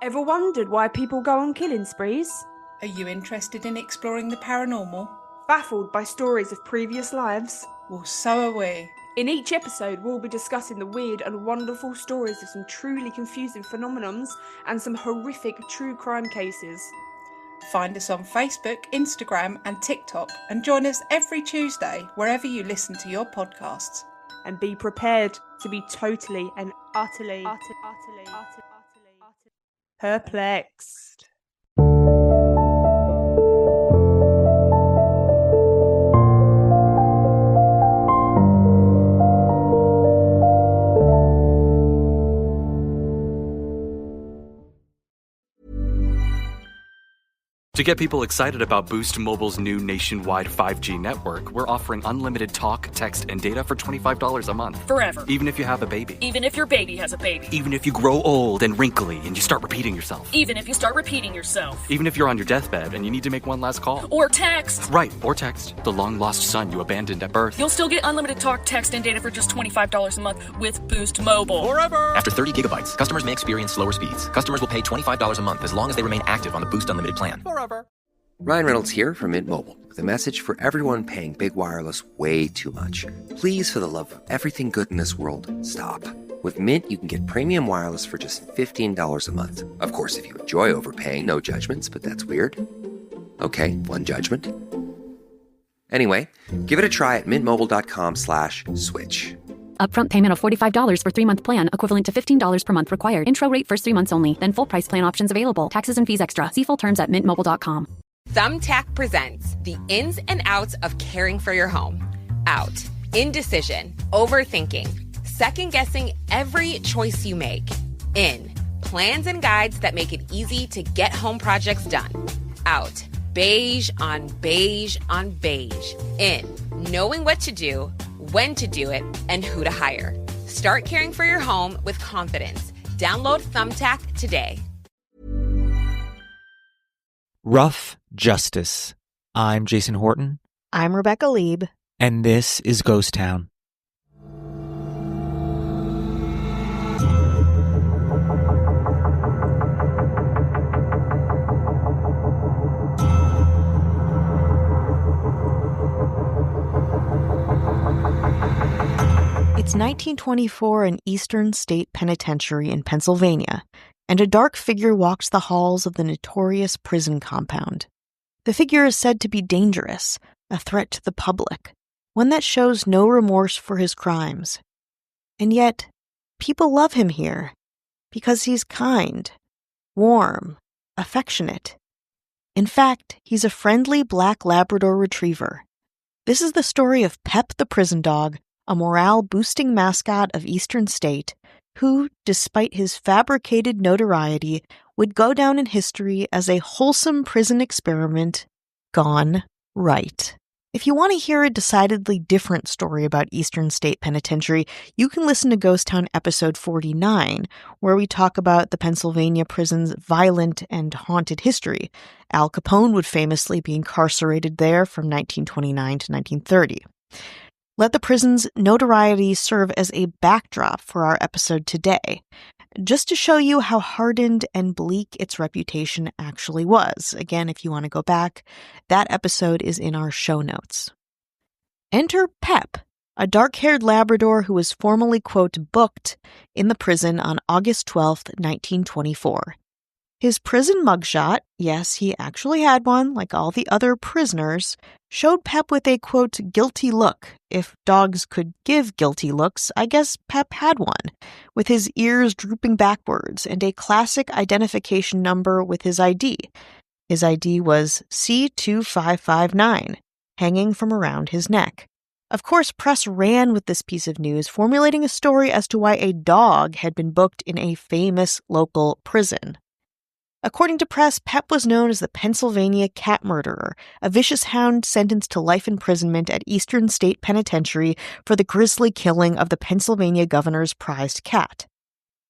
Ever wondered why people go on killing sprees? Are you interested in exploring the paranormal? Baffled by stories of previous lives? Well, so are we. In each episode, we'll be discussing the weird and wonderful stories of some truly confusing phenomenons and some horrific true crime cases. Find us on Facebook, Instagram, and TikTok, and join us every Tuesday wherever you listen to your podcasts. And be prepared to be totally and utterly perplexed. To get people excited about Boost Mobile's new nationwide 5G network, we're offering unlimited talk, text, and data for $25 a month. Forever. Even if you have a baby. Even if your baby has a baby. Even if you grow old and wrinkly and you start repeating yourself. Even if you start repeating yourself. Even if you're on your deathbed and you need to make one last call. Or text. Right, or text the long-lost son you abandoned at birth. You'll still get unlimited talk, text, and data for just $25 a month with Boost Mobile. Forever! After 30 gigabytes, customers may experience slower speeds. Customers will pay $25 a month as long as they remain active on the Boost Unlimited plan. Forever. Ryan Reynolds here from Mint Mobile with a message for everyone paying big wireless way too much. Please, for the love of everything good in this world, stop. With Mint, you can get premium wireless for just $15 a month. Of course, if you enjoy overpaying, no judgments, but that's weird. Okay, one judgment. Anyway, give it a try at mintmobile.com/switch. Upfront payment of $45 for 3-month plan, equivalent to $15 per month required. Intro rate first 3 months only, then full price plan options available. Taxes and fees extra. See full terms at mintmobile.com. Thumbtack presents the ins and outs of caring for your home. Out. Indecision. Overthinking. Second-guessing every choice you make. In. Plans and guides that make it easy to get home projects done. Out. Beige on beige on beige. In. Knowing what to do, when to do it, and who to hire. Start caring for your home with confidence. Download Thumbtack today. Rough Justice. I'm Jason Horton. I'm Rebecca Lieb. And this is Ghost Town. It's 1924 in Eastern State Penitentiary in Pennsylvania, and a dark figure walks the halls of the notorious prison compound. The figure is said to be dangerous, a threat to the public, one that shows no remorse for his crimes. And yet, people love him here, because he's kind, warm, affectionate. In fact, he's a friendly black Labrador retriever. This is the story of Pep the prison dog, a morale-boosting mascot of Eastern State, who, despite his fabricated notoriety, would go down in history as a wholesome prison experiment gone right. If you want to hear a decidedly different story about Eastern State Penitentiary, you can listen to Ghost Town episode 49, where we talk about the Pennsylvania prison's violent and haunted history. Al Capone would famously be incarcerated there from 1929 to 1930. Let the prison's notoriety serve as a backdrop for our episode today, just to show you how hardened and bleak its reputation actually was. Again, if you want to go back, that episode is in our show notes. Enter Pep, a dark-haired Labrador who was formally, quote, booked in the prison on August 12th, 1924. His prison mugshot, yes, he actually had one, like all the other prisoners, showed Pep with a, quote, guilty look. If dogs could give guilty looks, I guess Pep had one, with his ears drooping backwards and a classic identification number with his ID. His ID was C2559, hanging from around his neck. Of course, press ran with this piece of news, formulating a story as to why a dog had been booked in a famous local prison. According to press, Pep was known as the Pennsylvania cat murderer, a vicious hound sentenced to life imprisonment at Eastern State Penitentiary for the grisly killing of the Pennsylvania governor's prized cat.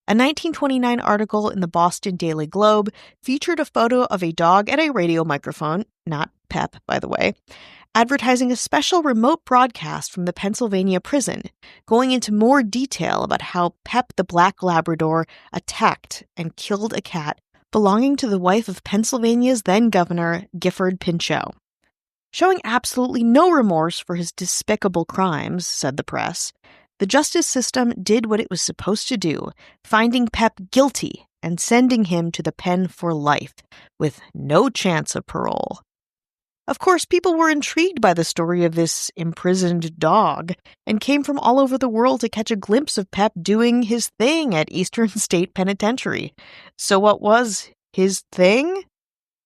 A 1929 article in the Boston Daily Globe featured a photo of a dog at a radio microphone, not Pep, by the way, advertising a special remote broadcast from the Pennsylvania prison, going into more detail about how Pep the Black Labrador attacked and killed a cat belonging to the wife of Pennsylvania's then governor, Gifford Pinchot. Showing absolutely no remorse for his despicable crimes, said the press, the justice system did what it was supposed to do, finding Pep guilty and sending him to the pen for life, with no chance of parole. Of course, people were intrigued by the story of this imprisoned dog and came from all over the world to catch a glimpse of Pep doing his thing at Eastern State Penitentiary. So what was his thing?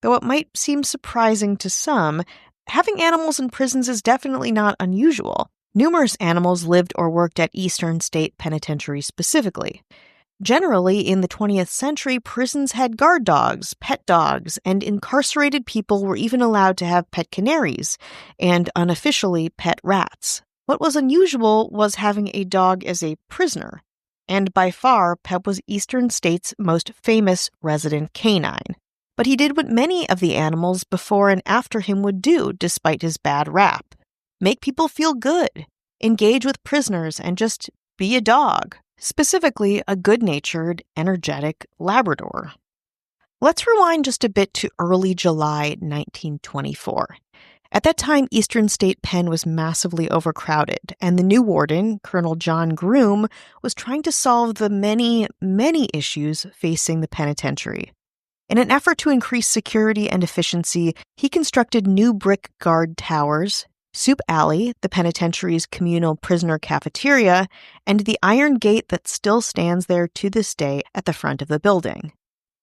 Though it might seem surprising to some, having animals in prisons is definitely not unusual. Numerous animals lived or worked at Eastern State Penitentiary specifically. Generally, in the 20th century, prisons had guard dogs, pet dogs, and incarcerated people were even allowed to have pet canaries, and unofficially pet rats. What was unusual was having a dog as a prisoner, and by far, Pep was Eastern State's most famous resident canine. But he did what many of the animals before and after him would do, despite his bad rap. Make people feel good, engage with prisoners, and just be a dog. Specifically, a good-natured, energetic Labrador. Let's rewind just a bit to early July 1924. At that time, Eastern State Pen was massively overcrowded, and the new warden, Colonel John Groom, was trying to solve the many, many issues facing the penitentiary. In an effort to increase security and efficiency, he constructed new brick guard towers, Soup Alley, the penitentiary's communal prisoner cafeteria, and the iron gate that still stands there to this day at the front of the building.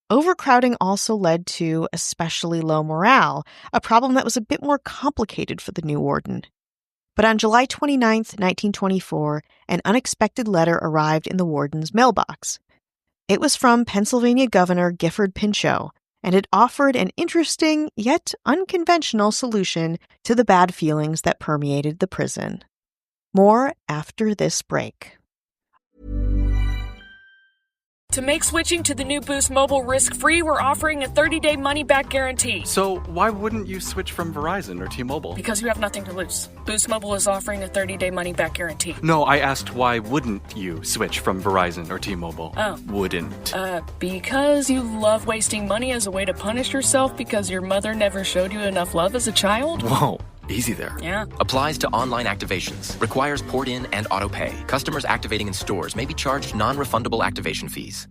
Overcrowding also led to especially low morale, a problem that was a bit more complicated for the new warden. But on July 29, 1924, an unexpected letter arrived in the warden's mailbox. It was from Pennsylvania Governor Gifford Pinchot, and it offered an interesting yet unconventional solution to the bad feelings that permeated the prison. More after this break. To make switching to the new Boost Mobile risk-free, we're offering a 30-day money-back guarantee. So why wouldn't you switch from Verizon or T-Mobile? Because you have nothing to lose. Boost Mobile is offering a 30-day money-back guarantee. No, I asked why wouldn't you switch from Verizon or T-Mobile? Oh. Wouldn't. Because you love wasting money as a way to punish yourself because your mother never showed you enough love as a child? Whoa. Easy there. Yeah. Applies to online activations. Requires port in and auto pay. Customers activating in stores may be charged non-refundable activation fees.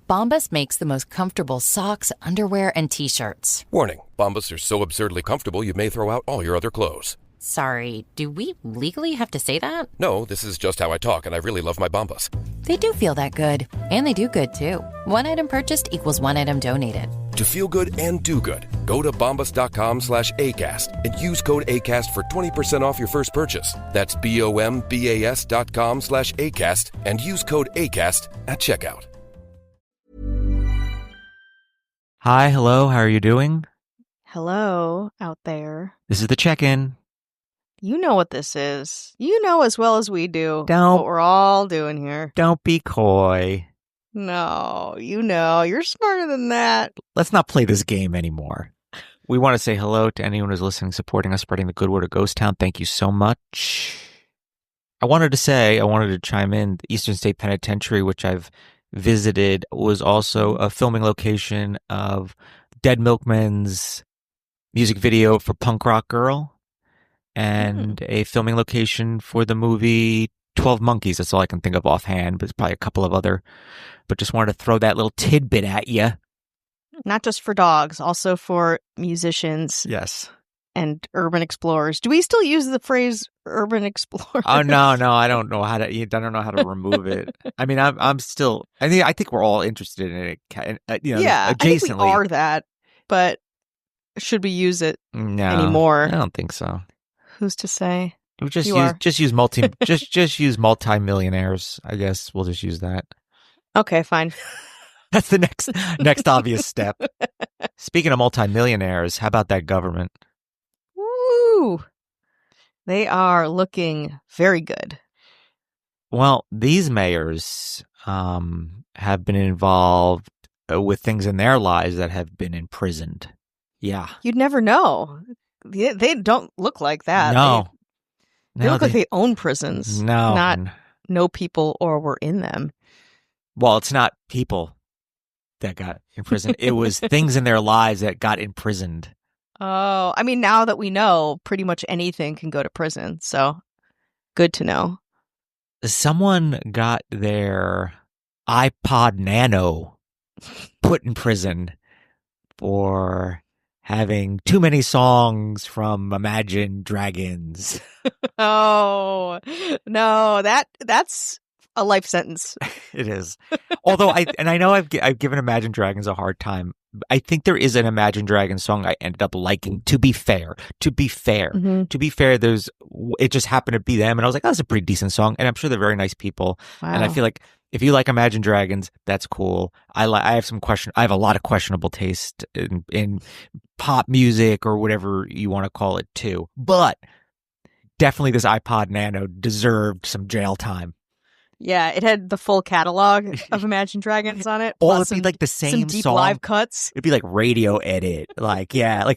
Bombas makes the most comfortable socks, underwear, and T-shirts. Warning, Bombas are so absurdly comfortable you may throw out all your other clothes. Sorry, do we legally have to say that? No, this is just how I talk, and I really love my Bombas. They do feel that good. And they do good, too. One item purchased equals one item donated. To feel good and do good, go to bombas.com/ACAST and use code ACAST for 20% off your first purchase. That's BOMBAS.com/ACAST and use code ACAST at checkout. Hi, hello, how are you doing? Hello, out there. This is the check-in. You know what this is. You know as well as we do Don't- what we're all doing here. Don't be coy. No, you know. You're smarter than that. Let's not play this game anymore. We want to say hello to anyone who's listening, supporting us, spreading the good word of Ghost Town. Thank you so much. I wanted to chime in, the Eastern State Penitentiary, which I've visited, was also a filming location of Dead Milkmen's music video for Punk Rock Girl and a filming location for the movie 12 Monkeys. That's all I can think of offhand, but there's probably a couple of other. But just wanted to throw that little tidbit at you. Not just for dogs, also for musicians. Yes. And urban explorers. Do we still use the phrase urban explorer? Oh no, I don't know how to remove it. I mean, I think we're all interested in it. Yeah, adjacently. I think we are that, but should we use it anymore? I don't think so. Who's to say? Just use multi-millionaires. I guess we'll just use that. Okay, fine. That's the next obvious step. Speaking of multi-millionaires, how about that government? Woo! They are looking very good. Well, these mayors have been involved with things in their lives that have been imprisoned. Yeah. You'd never know. They don't look like that. No. They look like they own prisons. No. Not know people or were in them. Well, it's not people. that got imprisoned. It was things in their lives that got imprisoned. Oh, I mean, now that we know, pretty much anything can go to prison. So good to know. Someone got their iPod Nano put in prison for having too many songs from Imagine Dragons. Oh, no, that's a life sentence. It is. Although I know I've given Imagine Dragons a hard time. I think there is an Imagine Dragons song I ended up liking. To be fair, it just happened to be them, and I was like, "Oh, that's a pretty decent song." And I'm sure they're very nice people. Wow. And I feel like if you like Imagine Dragons, that's cool. I have a lot of questionable taste in pop music or whatever you want to call it too. But definitely, this iPod Nano deserved some jail time. Yeah, it had the full catalog of Imagine Dragons on it. All it'd be like the same some deep song. live cuts. It'd be like radio edit, radio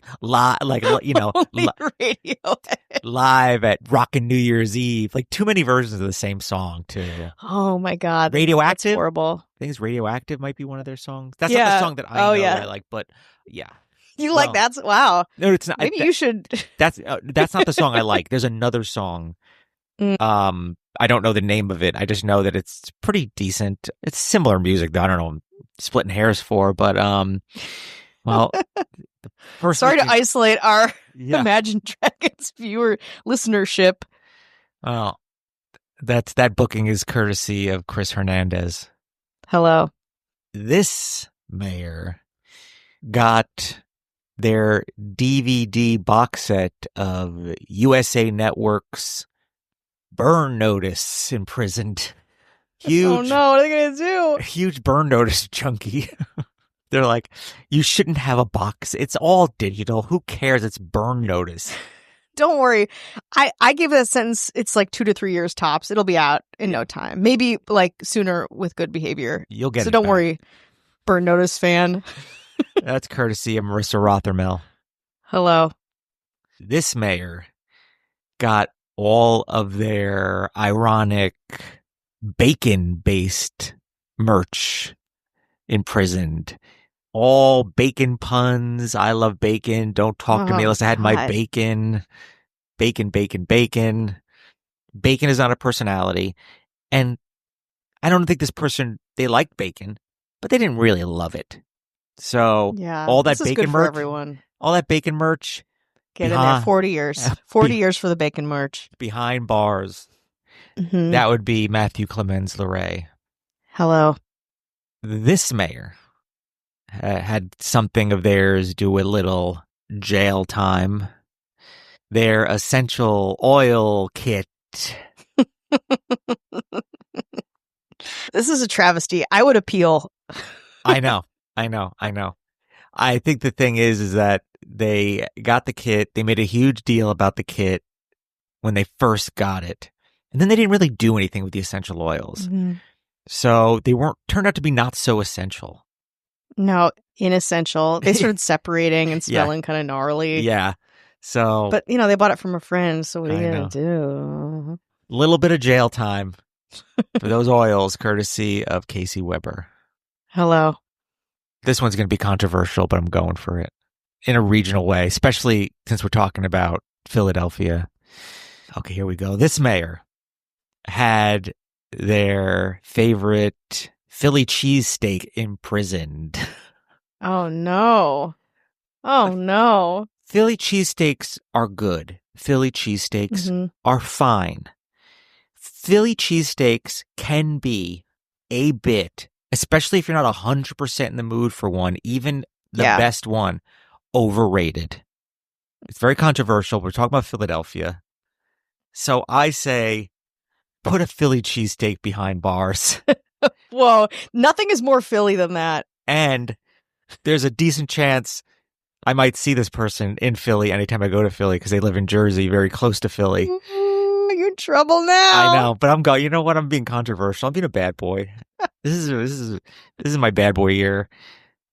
edit. Live at Rockin' New Year's Eve. Like too many versions of the same song too. Oh my God, Radioactive. that's horrible. I think Radioactive might be one of their songs. That's not the song that I know that I like, but yeah. You like that? Wow. No, it's not. Maybe you should. That's not the song I like. There's another song. I don't know the name of it. I just know that it's pretty decent. It's similar music though. I don't know what I'm splitting hairs for, but sorry to isolate our Imagine Dragons viewer listenership. Well, that booking is courtesy of Chris Hernandez. Hello. This mayor got their DVD box set of USA Network's Burn Notice imprisoned. Huge. Oh no, what are they going to do? Huge Burn Notice junkie. They're like, you shouldn't have a box. It's all digital. Who cares? It's Burn Notice. Don't worry. I give it a sentence. It's like 2 to 3 years tops. It'll be out in no time. Maybe like sooner with good behavior. You'll get it. So don't back. worry, Burn Notice fan. That's courtesy of Marissa Rothermel. Hello. This mayor got all of their ironic bacon-based merch imprisoned. All bacon puns. I love bacon. Don't talk to me unless I had my bacon. Bacon, bacon, bacon. Bacon is not a personality. And I don't think this person, they liked bacon, but they didn't really love it. So all that this is bacon good merch, for everyone. all that bacon merch, Get in there. 40 years. 40 years for the bacon merch. Behind bars. Mm-hmm. That would be Matthew Clemens LeRae. Hello. This mayor had something of theirs do a little jail time. Their essential oil kit. This is a travesty. I would appeal. I know. I think the thing is that they got the kit. They made a huge deal about the kit when they first got it. And then they didn't really do anything with the essential oils. Mm-hmm. So they turned out to be not so essential. No, inessential. They started separating and smelling kind of gnarly. Yeah. So, but they bought it from a friend. So what are you I going to do? Little bit of jail time for those oils, courtesy of Casey Weber. Hello. This one's going to be controversial, but I'm going for it in a regional way, especially since we're talking about Philadelphia. Okay, here we go. This mayor had their favorite Philly cheesesteak imprisoned. Oh, no. Oh, no. Philly cheesesteaks are good. Philly cheesesteaks are fine. Philly cheesesteaks can be a bit, especially if you're not 100% in the mood for one, even the best one, overrated. It's very controversial. We're talking about Philadelphia. So I say, put a Philly cheesesteak behind bars. Whoa, nothing is more Philly than that. And there's a decent chance I might see this person in Philly anytime I go to Philly because they live in Jersey, very close to Philly. You're in trouble now. I know, but I'm going. You know what? I'm being controversial. I'm being a bad boy. This is my bad boy year.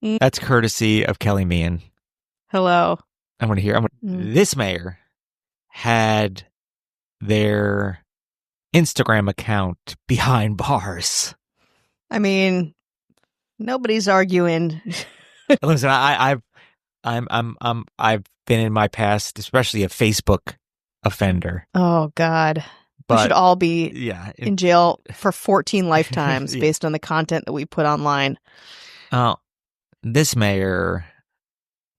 That's courtesy of Kelly Meehan. Hello. I'm going to hear. This mayor had their Instagram account behind bars. I mean, Nobody's arguing. Listen, I've been in my past, especially a Facebook offender. Oh, God. We But should all be in jail for 14 lifetimes based on the content that we put online. This mayor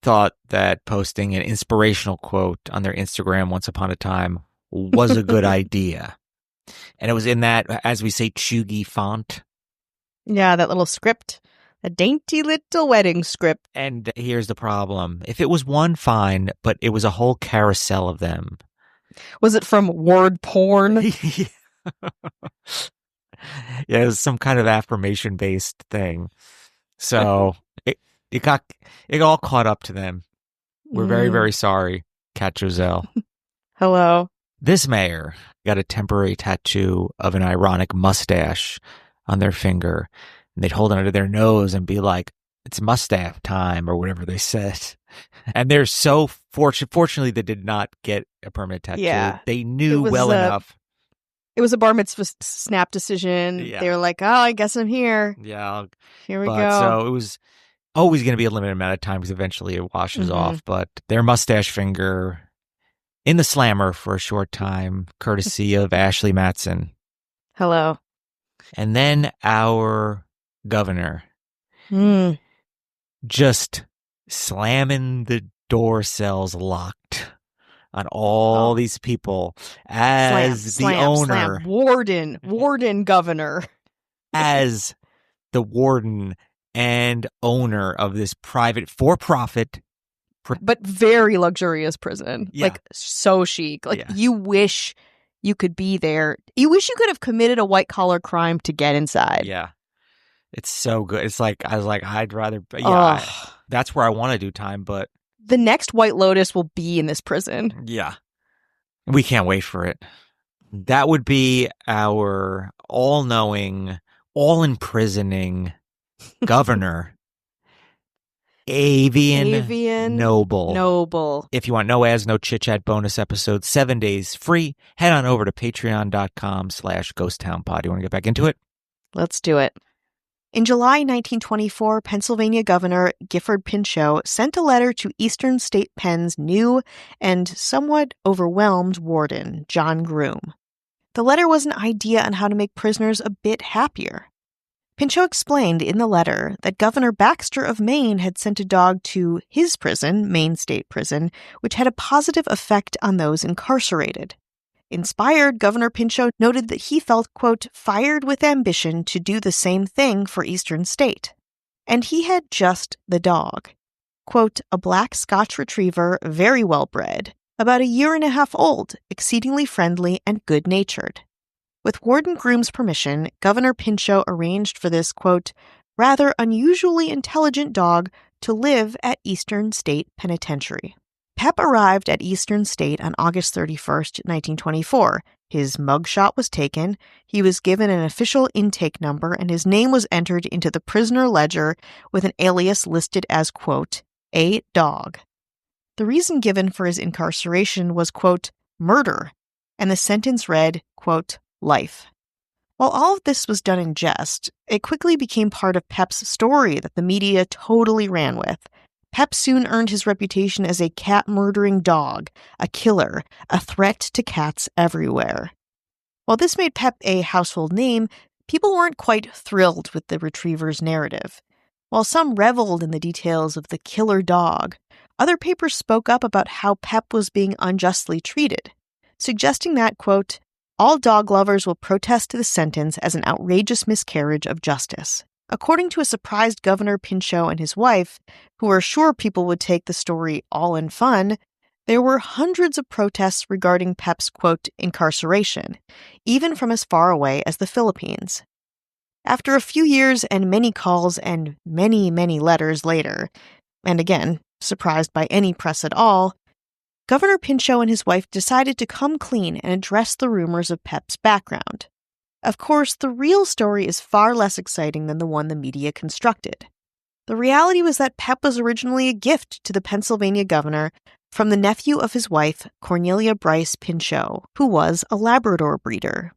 thought that posting an inspirational quote on their Instagram once upon a time was a good idea. And it was in that, as we say, chuggy font. Yeah, that little script. A dainty little wedding script. And here's the problem. If it was one, fine, but it was a whole carousel of them. Was it from word porn? Yeah, it was some kind of affirmation-based thing. So it all caught up to them. We're very, very sorry, Kat Giselle. Hello. This mayor got a temporary tattoo of an ironic mustache on their finger, and they'd hold it under their nose and be like, "It's mustache time," or whatever they said. And they're so fortunately they did not get a permanent tattoo. Yeah. They knew well enough. It was a bar mitzvah snap decision. Yeah. They were like, "Oh, I guess I'm here." Yeah. Here we go. So it was always going to be a limited amount of time because eventually it washes off. But their mustache finger in the slammer for a short time, courtesy of Ashley Matson. Hello. And then our governor just slamming the door cells locked on all these people as the owner. Warden governor. As the warden and owner of this private for-profit but very luxurious prison. Yeah. Like, so chic. Like, you wish you could be there. You wish you could have committed a white-collar crime to get inside. Yeah. It's so good. It's like, I was like, I'd rather, that's where I want to do time, but. The next White Lotus will be in this prison. Yeah. We can't wait for it. That would be our all-knowing, all-imprisoning governor, Avian Noble. If you want no ads, no chit-chat bonus episodes, 7 days free, head on over to patreon.com/ghosttownpod. You want to get back into it? Let's do it. In July 1924, Pennsylvania Governor Gifford Pinchot sent a letter to Eastern State Penn's new and somewhat overwhelmed warden, John Groom. The letter was an idea on how to make prisoners a bit happier. Pinchot explained in the letter that Governor Baxter of Maine had sent a dog to his prison, Maine State Prison, which had a positive effect on those incarcerated. Inspired, Governor Pinchot noted that he felt, quote, fired with ambition to do the same thing for Eastern State. And he had just the dog. Quote, a black Scotch retriever, very well bred, about 1.5 years old, exceedingly friendly and good-natured. With Warden Groom's permission, Governor Pinchot arranged for this, quote, rather unusually intelligent dog to live at Eastern State Penitentiary. Pep arrived at Eastern State on August 31st, 1924. His mugshot was taken, he was given an official intake number, and his name was entered into the prisoner ledger with an alias listed as, quote, a dog. The reason given for his incarceration was, quote, murder, and the sentence read, quote, life. While all of this was done in jest, it quickly became part of Pep's story that the media totally ran with. Pep soon earned his reputation as a cat-murdering dog, a killer, a threat to cats everywhere. While this made Pep a household name, people weren't quite thrilled with the retriever's narrative. While some reveled in the details of the killer dog, other papers spoke up about how Pep was being unjustly treated, suggesting that, quote, all dog lovers will protest the sentence as an outrageous miscarriage of justice. According to a surprised Governor Pinchot and his wife, who were sure people would take the story all in fun, there were hundreds of protests regarding Pep's, quote, incarceration, even from as far away as the Philippines. After a few years and many calls and many, many letters later, and again, surprised by any press at all, Governor Pinchot and his wife decided to come clean and address the rumors of Pep's background. Of course, the real story is far less exciting than the one the media constructed. The reality was that Pep was originally a gift to the Pennsylvania governor from the nephew of his wife, Cornelia Bryce Pinchot, who was a Labrador breeder.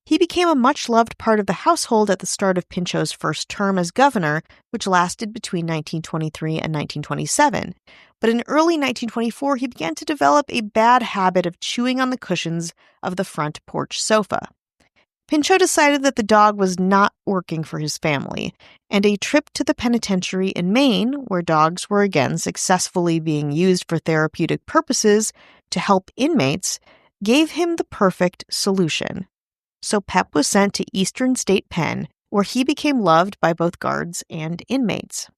He became a much-loved part of the household at the start of Pinchot's first term as governor, which lasted between 1923 and 1927. But in early 1924, he began to develop a bad habit of chewing on the cushions of the front porch sofa. Pinchot decided that the dog was not working for his family, and a trip to the penitentiary in Maine, where dogs were again successfully being used for therapeutic purposes to help inmates, gave him the perfect solution. So Pep was sent to Eastern State Pen, where he became loved by both guards and inmates.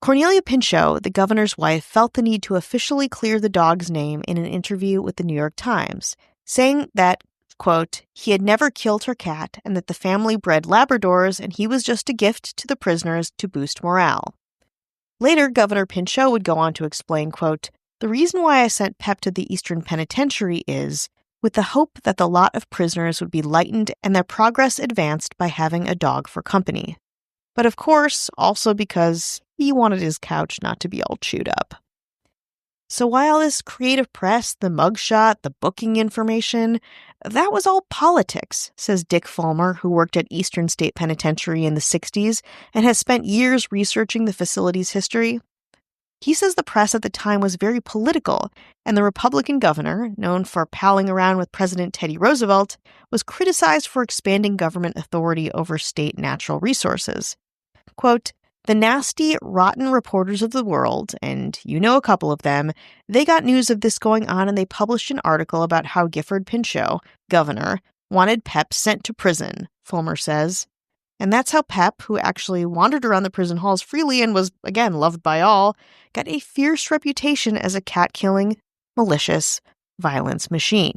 Cornelia Pinchot, the governor's wife, felt the need to officially clear the dog's name in an interview with the New York Times, saying that, quote, he had never killed her cat and that the family bred Labradors and he was just a gift to the prisoners to boost morale. Later, Governor Pinchot would go on to explain, quote, the reason why I sent Pep to the Eastern Penitentiary is with the hope that the lot of prisoners would be lightened and their progress advanced by having a dog for company. But of course, also because he wanted his couch not to be all chewed up. So while this creative press, the mugshot, the booking information, that was all politics, says Dick Fulmer, who worked at Eastern State Penitentiary in the 60s and has spent years researching the facility's history. He says the press at the time was very political, and the Republican governor, known for palling around with President Teddy Roosevelt, was criticized for expanding government authority over state natural resources. Quote, the nasty, rotten reporters of the world, and you know a couple of them, they got news of this going on and they published an article about how Gifford Pinchot, governor, wanted Pep sent to prison, Fulmer says. And that's how Pep, who actually wandered around the prison halls freely and was, again, loved by all, got a fierce reputation as a cat-killing, malicious, violence machine.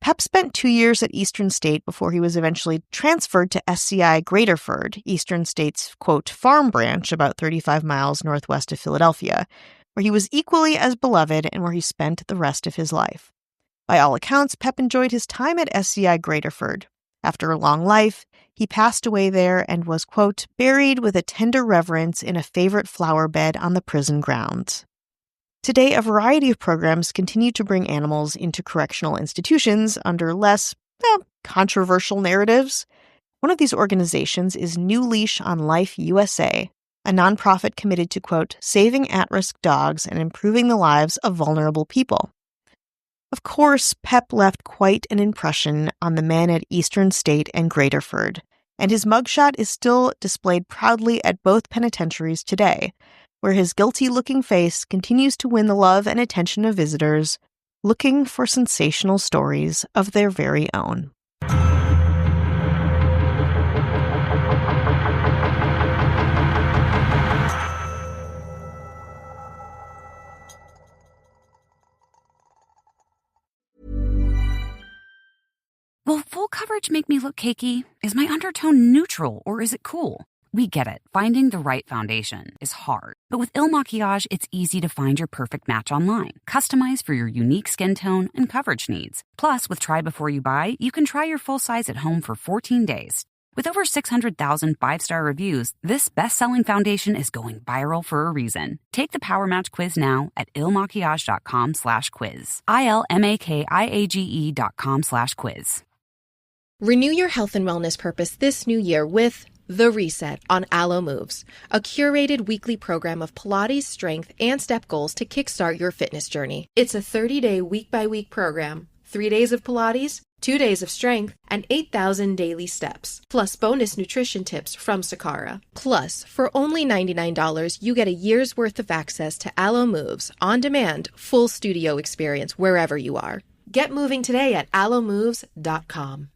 Pep spent 2 years at Eastern State before he was eventually transferred to SCI Graterford, Eastern State's, quote, farm branch about 35 miles northwest of Philadelphia, where he was equally as beloved and where he spent the rest of his life. By all accounts, Pep enjoyed his time at SCI Graterford. After a long life, he passed away there and was, quote, buried with a tender reverence in a favorite flower bed on the prison grounds. Today, a variety of programs continue to bring animals into correctional institutions under less, controversial narratives. One of these organizations is New Leash on Life USA, a nonprofit committed to, quote, saving at-risk dogs and improving the lives of vulnerable people. Of course, Pep left quite an impression on the men at Eastern State and Graterford, and his mugshot is still displayed proudly at both penitentiaries today, where his guilty-looking face continues to win the love and attention of visitors looking for sensational stories of their very own. Will full coverage make me look cakey? Is my undertone neutral or is it cool? We get it. Finding the right foundation is hard. But with Il Makiage, it's easy to find your perfect match online, customized for your unique skin tone and coverage needs. Plus, with Try Before You Buy, you can try your full size at home for 14 days. With over 600,000 five-star reviews, this best-selling foundation is going viral for a reason. Take the Power Match quiz now at ilmakiage.com/quiz. ILMAKIAGE.com/quiz. Renew your health and wellness purpose this new year with The Reset on Alo Moves, a curated weekly program of Pilates, strength, and step goals to kickstart your fitness journey. It's a 30-day week-by-week program, 3 days of Pilates, 2 days of strength, and 8,000 daily steps, plus bonus nutrition tips from Sakara. Plus, for only $99, you get a year's worth of access to Alo Moves, on-demand, full studio experience wherever you are. Get moving today at alomoves.com.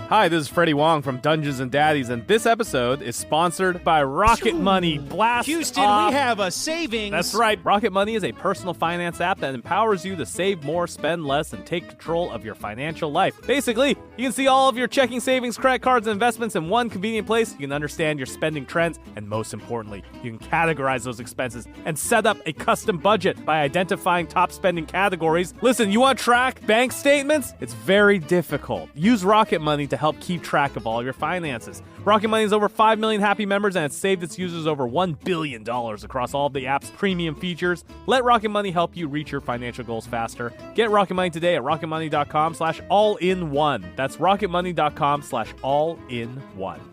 Hi, this is Freddie Wong from Dungeons & Daddies, and this episode is sponsored by Rocket Money. Blast Houston, off. we have a savings. That's right. Rocket Money is a personal finance app that empowers you to save more, spend less, and take control of your financial life. Basically, you can see all of your checking, savings, credit cards, and investments in one convenient place. You can understand your spending trends, and most importantly, you can categorize those expenses and set up a custom budget by identifying top spending categories. Listen, you want to track bank statements? It's very difficult. Use Rocket Money to help keep track of all your finances. Rocket Money has over 5 million happy members, and it's saved its users over $1 billion across all of the app's premium features. Let Rocket Money help you reach your financial goals faster. Get Rocket Money today at rocketmoney.com/all-in-one. That's rocketmoney.com/all-in-one.